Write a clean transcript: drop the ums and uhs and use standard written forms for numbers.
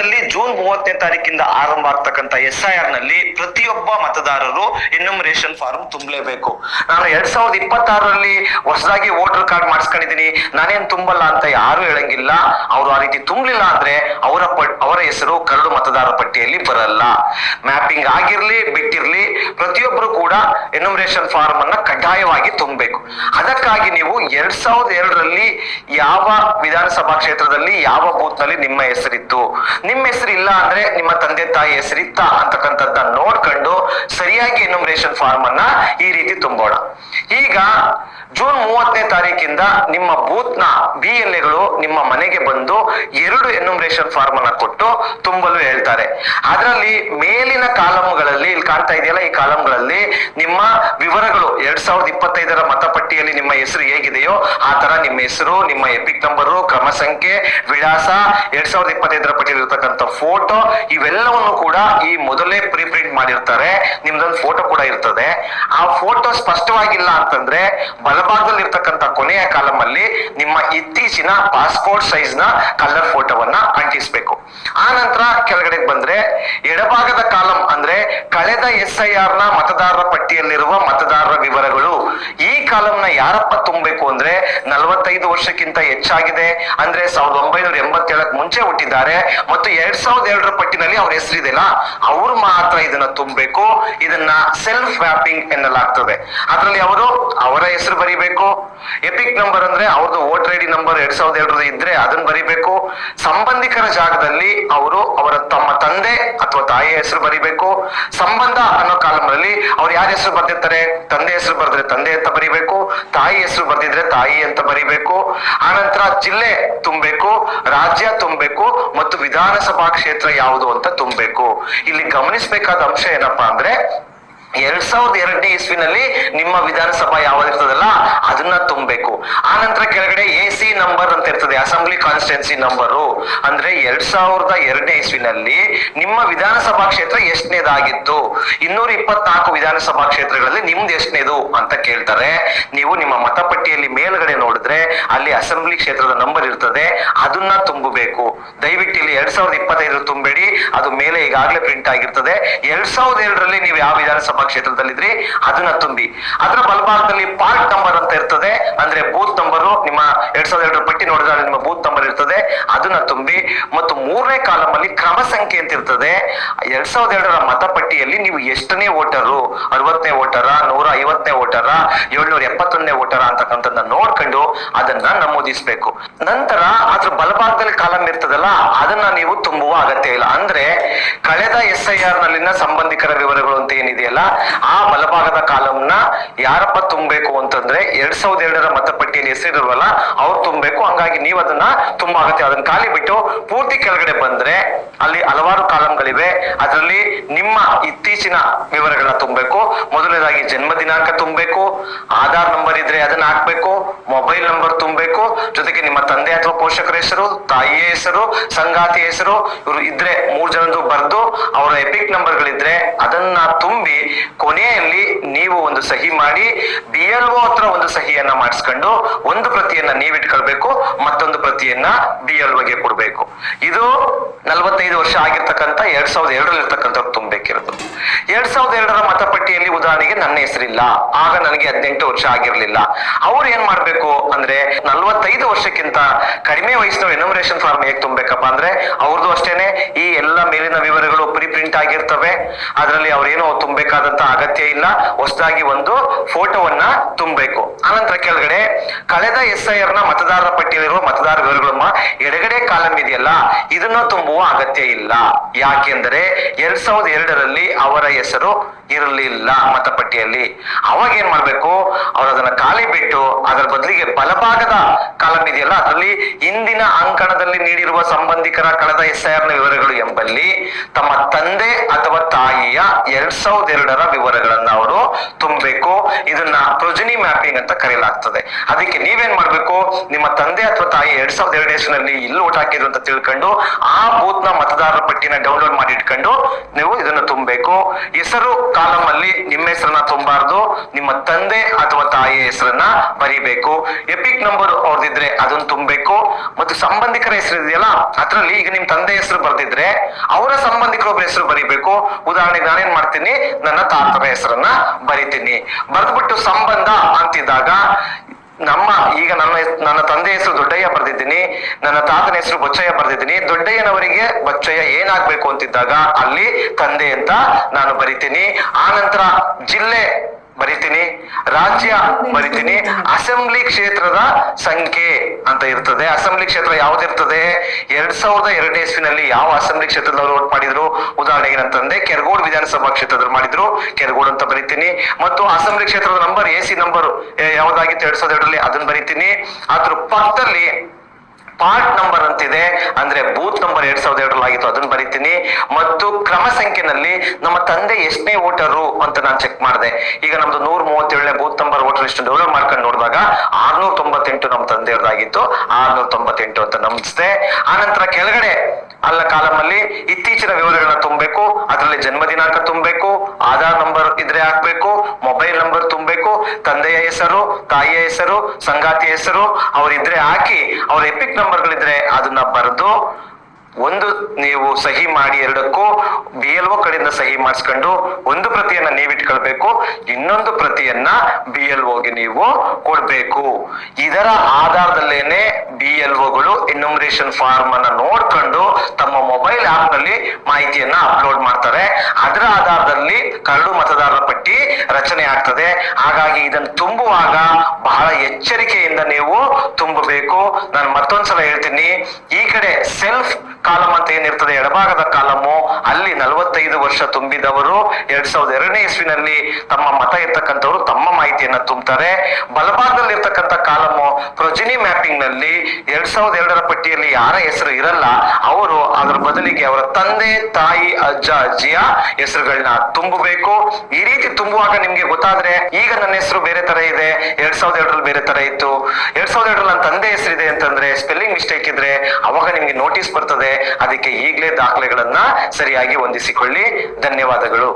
ಭಾರತದಲ್ಲಿ ಜೂನ್ 30ನೇ ತಾರೀಕಿಂದ ಆರಂಭ ಆಗ್ತಕ್ಕಂಥ SIR ನಲ್ಲಿ ಪ್ರತಿಯೊಬ್ಬ ಮತದಾರರು ಎನ್ಯುಮರೇಷನ್ ಫಾರ್ಮ್ ತುಂಬಲೇಬೇಕು. ನಾನು 2026ರಲ್ಲಿ ಹೊಸದಾಗಿ ವೋಟರ್ ಕಾರ್ಡ್ ಮಾಡಿಸ್ಕೊಂಡಿದ್ದೀನಿ, ನಾನೇನ್ ತುಂಬಲ್ಲ ಅಂತ ಯಾರು ಹೇಳಂಗಿಲ್ಲ. ಅವರು ಆ ರೀತಿ ತುಂಬಲಿಲ್ಲ ಅಂದ್ರೆ ಅವರ ಹೆಸರು ಕರಡು ಮತದಾರರ ಪಟ್ಟಿಯಲ್ಲಿ ಬರಲ್ಲ. ಮ್ಯಾಪಿಂಗ್ ಆಗಿರ್ಲಿ ಬಿಟ್ಟಿರ್ಲಿ, ಪ್ರತಿಯೊಬ್ಬರು ಕೂಡ ಎನ್ಯುಮರೇಷನ್ ಫಾರ್ಮ್ ಅನ್ನ ಕಡ್ಡಾಯವಾಗಿ ತುಂಬಬೇಕು. ಅದಕ್ಕಾಗಿ ನೀವು 2002ರಲ್ಲಿ ಯಾವ ವಿಧಾನಸಭಾ ಕ್ಷೇತ್ರದಲ್ಲಿ ಯಾವ ಬೂತ್ ನಲ್ಲಿ ನಿಮ್ಮ ಹೆಸರಿತ್ತು, ನಿಮ್ಮ ಹೆಸರು ಇಲ್ಲ ಅಂದ್ರೆ ನಿಮ್ಮ ತಂದೆ ತಾಯಿ ಹೆಸರಿತ್ತ ಅಂತಕ್ಕಂಥದ್ದ ನೋಡ್ಕೊಂಡು ಸರಿಯಾಗಿ ಎನ್ಯುಮರೇಷನ್ ಫಾರ್ಮ್ ಅನ್ನ ಈ ರೀತಿ ತುಂಬೋಣ. ಈಗ ಜೂನ್ 30ನೇ ತಾರೀಕಿಂದ ನಿಮ್ಮ ಬೂತ್ ನ BLAಗಳು ನಿಮ್ಮ ಮನೆಗೆ ಬಂದು 2 ಎನ್ಯುಮರೇಷನ್ ಫಾರ್ಮ್ ಅನ್ನ ಕೊಟ್ಟು ತುಂಬಲು ಹೇಳ್ತಾರೆ. ಅದರಲ್ಲಿ ಮೇಲಿನ ಕಾಲಂಗಳಲ್ಲಿ ಇಲ್ಲಿ ಕಾಣ್ತಾ ಇದೆಯಲ್ಲ, ಈ ಕಾಲಂಗಳಲ್ಲಿ ನಿಮ್ಮ ವಿವರಗಳು 2025ರ ಮತಪಟ್ಟಿಯಲ್ಲಿ ನಿಮ್ಮ ಹೆಸರು ಹೇಗಿದೆಯೋ ಆ ತರ ನಿಮ್ಮ ಹೆಸರು, ನಿಮ್ಮ ಎಪಿಕ್ ನಂಬರು, ಕ್ರಮ ಸಂಖ್ಯೆ, ವಿಳಾಸ, 2025ರ ಪಟ್ಟಿಯಲ್ಲಿ ಇರತಕ್ಕಂಥ ಫೋಟೋ ಇವೆಲ್ಲವನ್ನು ಕೂಡ ಈ ಮೊದಲೇ ಪ್ರಿಂಟ್ ಮಾಡಿರ್ತಾರೆ. ನಿಮ್ದೊಂದು ಫೋಟೋ ಕೂಡ ಇರ್ತದೆ. ಆ ಫೋಟೋ ಸ್ಪಷ್ಟವಾಗಿಲ್ಲ ಅಂತಂದ್ರೆ ಬಲಭಾಗದಲ್ಲಿ ಇರ್ತಕ್ಕಂಥ ಕೊನೆಯ ಕಾಲಂ ಅಲ್ಲಿ ನಿಮ್ಮ ಇತ್ತೀಚಿನ ಪಾಸ್ಪೋರ್ಟ್ ಸೈಜ್ ನ ಕಲರ್ ಫೋಟೋವನ್ನ ಅಂಟಿಸ್ಬೇಕು. ಆ ನಂತರ ಕೆಳಗಡೆ ಬಂದ್ರೆ ಎಡಭಾಗದ ಕಾಲಂ ಅಂದ್ರೆ ಕಳೆದ SIR ನ ಮತದಾರರ ಪಟ್ಟಿಯಲ್ಲಿರುವ ಮತದಾರರ ವಿವರಗಳು. ಈ ಕಾಲಂನ ಯಾರಪ್ಪ ತುಂಬಬೇಕು ಅಂದ್ರೆ 45 ವರ್ಷಕ್ಕಿಂತ ಹೆಚ್ಚಾಗಿದೆ ಅಂದ್ರೆ 1987ಕ್ಕೆ ಮುಂಚೆ ಹುಟ್ಟಿದ್ದಾರೆ ಮತ್ತು 2002ರ ಪಟ್ಟಿನಲ್ಲಿ ಅವ್ರ ಹೆಸರಿದೆಯಲ್ಲ ಅವ್ರು ಮಾತ್ರ ಇದನ್ನ ತುಂಬಬೇಕು. ಇದನ್ನ ಸೆಲ್ಫ್ ಮ್ಯಾಪಿಂಗ್ ಎನ್ನಲಾಗ್ತದೆ. ಅದರಲ್ಲಿ ಅವರ ಹೆಸರು ಬರಿಬೇಕು. ಎಪಿಕ್ ನಂಬರ್ ಅಂದ್ರೆ ಅವ್ರದ್ದು ವೋಟರ್ ID ನಂಬರ್ 2002 ಇದ್ರೆ ಅದನ್ನ ಬರಿಬೇಕು. ಸಂಬಂಧಿಕರ ಜಾಗದಲ್ಲಿ ತಮ್ಮ ತಂದೆ ಅಥವಾ ತಾಯಿಯ ಹೆಸರು ಬರಿಬೇಕು. ಸಂಬಂಧ ಅನ್ನೋ ಕಾಲಂನಲ್ಲಿ ಅವ್ರು ಯಾರ ಹೆಸರು ಬರ್ದಿರ್ತಾರೆ, ತಂದೆ ಹೆಸರು ಬರ್ದ್ರೆ ತಂದೆ ಅಂತ ಬರಿಬೇಕು, ತಾಯಿ ಹೆಸರು ಬರ್ದಿದ್ರೆ ತಾಯಿ ಅಂತ ಬರಿಬೇಕು. ಆನಂತರ ಜಿಲ್ಲೆ ತುಂಬಬೇಕು, ರಾಜ್ಯ ತುಂಬಬೇಕು ಮತ್ತು ವಿಧಾನಸಭಾ ಕ್ಷೇತ್ರ ಯಾವುದು ಅಂತ ತುಂಬಬೇಕು. ಇಲ್ಲಿ ಗಮನಿಸಬೇಕಾದ ಅಂಶ ಏನಪ್ಪಾ ಅಂದ್ರೆ 2002ನೇ ಇಸ್ವಿನಲ್ಲಿ ನಿಮ್ಮ ವಿಧಾನಸಭಾ ಯಾವ್ದಿರ್ತದಲ್ಲ ಅದನ್ನ ತುಂಬಬೇಕು. ಆ ನಂತರ ಕೆಳಗಡೆ AC ನಂಬರ್ ಅಂತ ಇರ್ತದೆ, ಅಸೆಂಬ್ಲಿ ಕಾನ್ಸ್ಟಿಟ್ಯೂನ್ಸಿ ನಂಬರು. ಅಂದ್ರೆ 2002ನೇ ಇಸ್ವಿನಲ್ಲಿ ನಿಮ್ಮ ವಿಧಾನಸಭಾ ಕ್ಷೇತ್ರ ಎಷ್ಟನೇದಾಗಿತ್ತು, 224 ವಿಧಾನಸಭಾ ಕ್ಷೇತ್ರಗಳಲ್ಲಿ ನಿಮ್ದು ಎಷ್ಟನೇದು ಅಂತ ಕೇಳ್ತಾರೆ. ನೀವು ನಿಮ್ಮ ಮತಪಟ್ಟಿಯಲ್ಲಿ ಮೇಲ್ಗಡೆ ನೋಡಿದ್ರೆ ಅಲ್ಲಿ ಅಸೆಂಬ್ಲಿ ಕ್ಷೇತ್ರದ ನಂಬರ್ ಇರ್ತದೆ, ಅದನ್ನ ತುಂಬಬೇಕು. ದಯವಿಟ್ಟು ಇಲ್ಲಿ 2025 ತುಂಬಬೇಡಿ, ಅದು ಮೇಲೆ ಈಗಾಗಲೇ ಪ್ರಿಂಟ್ ಆಗಿರ್ತದೆ. 2002ರಲ್ಲಿ ನೀವು ಯಾವ ವಿಧಾನಸಭಾ ಕ್ಷೇತ್ರದಲ್ಲಿದ್ರಿ ಅದನ್ನ ತುಂಬಿ. ಅದರ ಬಲಭಾಗದಲ್ಲಿ ಪಾರ್ಟ್ ನಂಬರ್ ಅಂತ ಇರ್ತದೆ, ಅಂದ್ರೆ ಬೂತ್ ನಂಬರು. ನಿಮ್ಮ 2002ರ ಪಟ್ಟಿ ನೋಡಿದ್ರೆ ನಿಮ್ಮ ಬೂತ್ ನಂಬರ್ ಇರ್ತದೆ, ಅದನ್ನ ತುಂಬಿ. ಮತ್ತು 3ನೇ ಕಾಲಂ ಅಲ್ಲಿ ಕ್ರಮ ಸಂಖ್ಯೆ ಅಂತ ಇರ್ತದೆ. 2002ರ ಮತಪಟ್ಟಿಯಲ್ಲಿ ನೀವು ಎಷ್ಟನೇ ವೋಟರು, 60ನೇ ವೋಟರ, 150ನೇ ವೋಟರ, 771ನೇ ವೋಟರ ಅಂತಕ್ಕಂಥದ್ದನ್ನ ನೋಡ್ಕೊಂಡು ಅದನ್ನ ನಮೂದಿಸಬೇಕು. ನಂತರ ಅದ್ರ ಬಲಭಾಗದಲ್ಲಿ ಕಾಲಂ ಇರ್ತದಲ್ಲ ಅದನ್ನ ನೀವು ತುಂಬುವ ಅಗತ್ಯ ಇಲ್ಲ. ಅಂದ್ರೆ ಕಳೆದ SIR ನಲ್ಲಿನ ಸಂಬಂಧಿಕರ ವಿವರಗಳು ಅಂತ ಏನಿದೆಯಲ್ಲ ಆ ಬಲಭಾಗದ ಕಾಲಂನ ಯಾರಪ್ಪ ತುಂಬಬೇಕು ಅಂತಂದ್ರೆ 2002ರ ಮತಪಟ್ಟಿಯಲ್ಲಿ ಹೆಸರಿರುವಲ್ಲ ಅವ್ರು ತುಂಬಬೇಕು. ಹಂಗಾಗಿ ನೀವು ಅದನ್ನ ತುಂಬಾ ಅಗತ್ಯ. ಅದನ್ನ ಖಾಲಿ ಬಿಟ್ಟು ಪೂರ್ತಿ ಕೆಳಗಡೆ ಬಂದ್ರೆ ಅಲ್ಲಿ ಹಲವಾರು ಕಾಲಂಗಳಿವೆ. ಅದರಲ್ಲಿ ನಿಮ್ಮ ಇತ್ತೀಚಿನ ವಿವರಗಳನ್ನ ತುಂಬಬೇಕು. ಮೊದಲನೇದಾಗಿ ಜನ್ಮ ದಿನಾಂಕ ತುಂಬಬೇಕು, ಆಧಾರ್ ನಂಬರ್ ಇದ್ರೆ ಅದನ್ನ ಹಾಕ್ಬೇಕು, ಮೊಬೈಲ್ ನಂಬರ್ ತುಂಬಬೇಕು, ಜೊತೆಗೆ ನಿಮ್ಮ ತಂದೆ ಅಥವಾ ಪೋಷಕರ ಹೆಸರು, ತಾಯಿಯ ಹೆಸರು, ಸಂಗಾತಿಯ ಹೆಸರು ಇವರು ಇದ್ರೆ 3 ಜನದ್ದು ಬರ್ದು ಅವರ ಎಪಿಕ್ ನಂಬರ್ಗಳಿದ್ರೆ ಅದನ್ನ ತುಂಬಿ ಕೊನೆಯಲ್ಲಿ ನೀವು ಒಂದು ಸಹಿ ಮಾಡಿ BLO ಹತ್ರ ಒಂದು ಸಹಿಯನ್ನ ಮಾಡಿಸ್ಕೊಂಡು ಒಂದು ಪ್ರತಿಯನ್ನ ನೀವು ಇಟ್ಕೊಳ್ಬೇಕು, ಮತ್ತೊಂದು ಪ್ರತಿಯನ್ನ BLOಗೆ ಕೊಡ್ಬೇಕು. ಇದು 45 ವರ್ಷ ಆಗಿರ್ತಕ್ಕಂಥ 2002ರಲ್ಲಿ ಇರ್ತಕ್ಕಂಥವ್ರು ತುಂಬಬೇಕಿರೋದು. 2002ರ ಮತಪಟ್ಟಿಯಲ್ಲಿ ಉದಾಹರಣೆಗೆ ನನ್ನ ಹೆಸರಿಲ್ಲ, ಆಗ ನನಗೆ 18 ವರ್ಷ ಆಗಿರ್ಲಿಲ್ಲ. ಅವ್ರು ಏನ್ ಮಾಡ್ಬೇಕು ಅಂದ್ರೆ 45 ವರ್ಷಕ್ಕಿಂತ ಕಡಿಮೆ ವಯಸ್ಸಿನ ಎನ್ಯುಮರೇಷನ್ ಫಾರ್ಮ್ ಹೇಗೆ ತುಂಬಬೇಕಪ್ಪ ಅಂದ್ರೆ ಅವ್ರದ್ದು ಅಷ್ಟೇನೆ ಈ ಎಲ್ಲ ಮೇಲಿನ ವಿವರಗಳು ಪ್ರಿಂಟ್ ಆಗಿರ್ತವೆ. ಅದರಲ್ಲಿ ಅವ್ರೇನೋ ತುಂಬಬೇಕಾದಂತ ಅಗತ್ಯ ಇಲ್ಲ. ಹೊಸದಾಗಿ ಒಂದು ಫೋಟೋವನ್ನ ತುಂಬಬೇಕು. ಆನಂತರ ಕೆಳಗಡೆ ಕಳೆದ SIR ನ ಮತದಾರರ ಪಟ್ಟಿಯಲ್ಲಿರುವ ಮತದಾರ ವಿವರಗಳನ್ನ ಎಡಗಡೆ ಕಾಲಂ ಇದೆಯಲ್ಲ ಇದನ್ನ ತುಂಬುವ ಅಗತ್ಯ ಇಲ್ಲ. ಯಾಕೆಂದ್ರೆ 2002ರಲ್ಲಿ ಅವರ ಹೆಸರು ಇರಲಿಲ್ಲ ಮತಪಟ್ಟಿಯಲ್ಲಿ. ಅವಾಗ ಏನ್ ಮಾಡ್ಬೇಕು, ಅವ್ರು ಅದನ್ನ ಖಾಲಿ ಬಿಟ್ಟು ಅದರ ಬದಲಿಗೆ ಬಲಭಾಗದ ಕಾಲಂ ಇದೆಯಲ್ಲ ಅದರಲ್ಲಿ ಇಂದಿನ ಅಂಕಣದಲ್ಲಿ ನೀಡಿರುವ ಸಂಬಂಧಿಕರ ಕಳೆದ SIR ನ ವಿವರಗಳು ಎಂಬಲ್ಲಿ ತಮ್ಮ ತಂದೆ ಅಥವಾ ತಾಯಿಯ 2002ರ ವಿವರಗಳನ್ನ ಅವರು ತುಂಬಬೇಕು. ಇದನ್ನ ಪ್ರೊಜನಿ ಮ್ಯಾಪಿಂಗ್ ಅಂತ ಕರೆಯಲಾಗ್ತದೆ. ಅದಕ್ಕೆ ನೀವೇನ್ ಮಾಡ್ಬೇಕು ಮಾಡ್ಬೇಕು, ನಿಮ್ಮ ತಂದೆ ಅಥವಾ ತಾಯಿ 2002 ಇಸ್ವಿನಲ್ಲಿ ಇಲ್ಲಿ ಓಟ್ ಹಾಕಿದ್ರು ಅಂತ ತಿಳ್ಕೊಂಡು ಆ ಬೂತ್ ನ ಮತದಾರರ ಪಟ್ಟಿನ ಡೌನ್ಲೋಡ್ ಮಾಡಿ ಇಟ್ಕೊಂಡು ನೀವು ಇದನ್ನ ತುಂಬಬೇಕು. ಹೆಸರು ಕಾಲಮ್ ಅಲ್ಲಿ ನಿಮ್ಮ ಹೆಸರನ್ನ ತುಂಬಾರ್ದು, ನಿಮ್ಮ ತಂದೆ ಅಥವಾ ತಾಯಿಯ ಹೆಸರನ್ನ ಬರೀಬೇಕು. ಎಪಿಕ್ ನಂಬರ್ ಅವ್ರದಿದ್ರೆ ಅದನ್ನ ತುಂಬಬೇಕು. ಮತ್ತು ಸಂಬಂಧಿಕರ ಹೆಸರು ಇದೆಯಲ್ಲ ಅದ್ರಲ್ಲಿ ಈಗ ನಿಮ್ ತಂದೆ ಹೆಸರು ಬರ್ದಿದ್ರೆ ಅವರ ಸಂಬಂಧಿಕರೊಬ್ಬರ ಹೆಸರು ಬರೀಬೇಕು. ಉದಾಹರಣೆಗೆ ನಾನೇನ್ ಮಾಡ್ತೀನಿ, ನನ್ನ ತಾತರ ಹೆಸರನ್ನ ಬರಿತೀನಿ. ಬರ್ದ್ಬಿಟ್ಟು ಸಂಬಂಧ ಅಂತಿದ್ದಾಗ ನನ್ನ ತಂದೆ ಹೆಸರು ದೊಡ್ಡಯ್ಯ ಬರ್ದಿದ್ದೀನಿ, ನನ್ನ ತಾತನ ಹೆಸರು ಬೊಚ್ಚಯ್ಯ ಬರ್ದಿದ್ದೀನಿ. ದೊಡ್ಡಯ್ಯನವರಿಗೆ ಬೊಚ್ಚಯ್ಯ ಏನಾಗ್ಬೇಕು ಅಂತಿದ್ದಾಗ ಅಲ್ಲಿ ತಂದೆ ಅಂತ ನಾನು ಬರಿತೀನಿ. ಆ ನಂತರ ಜಿಲ್ಲೆ ಬರಿತೀನಿ, ರಾಜ್ಯ ಬರಿತೀನಿ, ಅಸೆಂಬ್ಲಿ ಕ್ಷೇತ್ರದ ಸಂಖ್ಯೆ ಅಂತ ಇರ್ತದೆ. ಅಸೆಂಬ್ಲಿ ಕ್ಷೇತ್ರ ಯಾವ್ದಿರ್ತದೆ, 2002 ಇಸ್ವಿನಲ್ಲಿ ಯಾವ ಅಸೆಂಬ್ಲಿ ಕ್ಷೇತ್ರದವರು ವೋಟ್ ಮಾಡಿದ್ರು. ಉದಾಹರಣೆಗೆ ನನ್ನ ತಂದೆ ಕೆರಗೋಡು ವಿಧಾನಸಭಾ ಕ್ಷೇತ್ರದಲ್ಲಿ ಮಾಡಿದ್ರು, ಕೆರಗೋಡು ಅಂತ ಬರಿತೀನಿ. ಮತ್ತು ಅಸೆಂಬ್ಲಿ ಕ್ಷೇತ್ರದ ನಂಬರ್ AC ನಂಬರ್ ಯಾವ್ದಾಗಿತ್ತು 2002ರಲ್ಲಿ ಅದನ್ನ ಬರಿತೀನಿ. ಅದ್ರ ಪಕ್ಕದಲ್ಲಿ ಪಾರ್ಟ್ ನಂಬರ್ ಅಂತಿದೆ, ಅಂದ್ರೆ ಬೂತ್ ನಂಬರ್ 2002ರಲ್ಲಿ ಆಗಿತ್ತು ಅದನ್ನ ಬರಿತೀನಿ. ಮತ್ತು ಕ್ರಮ ಸಂಖ್ಯೆನಲ್ಲಿ ನಮ್ಮ ತಂದೆ ಎಷ್ಟನೇ ವೋಟರು ಅಂತ ನಾನು ಚೆಕ್ ಮಾಡಿದೆ. ಈಗ ನಮ್ದು 137ನೇ booth number voter list download ಮಾಡ್ಕೊಂಡು ನೋಡಿದಾಗ 698 ನಮ್ಮ ತಂದೆಯವ್ರದಾಗಿತ್ತು, 698 ಅಂತ ನಮಿಸಿದೆ. ಆ ನಂತರ ಕೆಳಗಡೆ ಅಲ್ಲ ಕಾಲಮ್ ಅಲ್ಲಿ ಇತ್ತೀಚಿನ ವಿವರಗಳನ್ನ ತುಂಬಬೇಕು. ಅದರಲ್ಲಿ ಜನ್ಮ ದಿನಾಂಕ ತುಂಬಬೇಕು, ಆಧಾರ್ ನಂಬರ್ ಇದ್ರೆ ಹಾಕ್ಬೇಕು, ಮೊಬೈಲ್ ನಂಬರ್ ತುಂಬಬೇಕು, ತಂದೆಯ ಹೆಸರು, ತಾಯಿಯ ಹೆಸರು, ಸಂಗಾತಿಯ ಹೆಸರು ಅವರಿದ್ರೆ ಹಾಕಿ, ಅವ್ರ ಎಪಿಕ್ ನಂಬರ್ಗಳಿದ್ರೆ ಅದನ್ನ ಬರೆದು ಒಂದು ನೀವು ಸಹಿ ಮಾಡಿ, ಎರಡಕ್ಕೂ BLO ಕಡೆಯಿಂದ ಸಹಿ ಮಾಡಿಸ್ಕೊಂಡು ಒಂದು ಪ್ರತಿಯನ್ನ ನೀವಿಟ್ಕೊಳ್ಬೇಕು, ಇನ್ನೊಂದು ಪ್ರತಿಯನ್ನ BLOಗೆ ನೀವು ಕೊಡ್ಬೇಕು. ಇದರ ಆಧಾರದಲ್ಲೇನೆ BLOಗಳು ಎನ್ಯುಮರೇಷನ್ ಫಾರ್ಮ್ ಅನ್ನ ನೋಡ್ಕೊಂಡು ತಮ್ಮ ಮೊಬೈಲ್ ಆಪ್ ನಲ್ಲಿ ಮಾಹಿತಿಯನ್ನ ಅಪ್ಲೋಡ್ ಮಾಡ್ತಾರೆ. ಅದರ ಆಧಾರದಲ್ಲಿ ಕರಡು ಮತದಾರರ ಪಟ್ಟಿ ರಚನೆ ಆಗ್ತದೆ. ಹಾಗಾಗಿ ಇದನ್ನು ತುಂಬುವಾಗ ಬಹಳ ಎಚ್ಚರಿಕೆಯಿಂದ ನೀವು ತುಂಬಬೇಕು. ನಾನು ಮತ್ತೊಂದ್ಸಲ ಹೇಳ್ತೀನಿ, ಈ ಕಡೆ ಸೆಲ್ಫ್ ಕಾಲಮ್ ಅಂತ ಏನಿರ್ತದೆ ಎಡಭಾಗದ ಕಾಲಮು, ಅಲ್ಲಿ 45 ವರ್ಷ ತುಂಬಿದವರು 2002 ಇಸ್ವಿನಲ್ಲಿ ತಮ್ಮ ಮತ ಇರ್ತಕ್ಕಂಥವ್ರು ತಮ್ಮ ಮಾಹಿತಿಯನ್ನ ತುಂಬುತ್ತಾರೆ. ಬಲಭಾಗದಲ್ಲಿ ಇರ್ತಕ್ಕಂಥ ಕಾಲಮು ಪ್ರೊಜಿನಿ ಮ್ಯಾಪಿಂಗ್ ನಲ್ಲಿ 2002ರ ಪಟ್ಟಿಯಲ್ಲಿ ಯಾರ ಹೆಸರು ಇರಲ್ಲ, ಅವರು ಅದರ ಬದಲಿಗೆ ಅವರ ತಂದೆ, ತಾಯಿ, ಅಜ್ಜ, ಅಜ್ಜಿಯ ಹೆಸರುಗಳನ್ನ ತುಂಬಬೇಕು. ಈ ರೀತಿ ತುಂಬುವಾಗ ನಿಮ್ಗೆ ಗೊತ್ತಾದ್ರೆ, ಈಗ ನನ್ನ ಹೆಸರು ಬೇರೆ ತರ ಇದೆ, 2002ರಲ್ಲಿ ಬೇರೆ ತರ ಇತ್ತು, 2002ರಲ್ಲಿ ನನ್ನ ತಂದೆ ಹೆಸರಿದೆ ಅಂತಂದ್ರೆ ಸ್ಪೆಲ್ಲಿಂಗ್ ಮಿಸ್ಟೇಕ್ ಇದ್ರೆ ಅವಾಗ ನಿಮ್ಗೆ ನೋಟಿಸ್ ಬರ್ತದೆ. ಅದಕ್ಕೆ ಈಗಲೇ ದಾಖಲೆಗಳನ್ನ ಸರಿಯಾಗಿ ಹೊಂದಿಸಿಕೊಳ್ಳಿ. ಧನ್ಯವಾದಗಳು.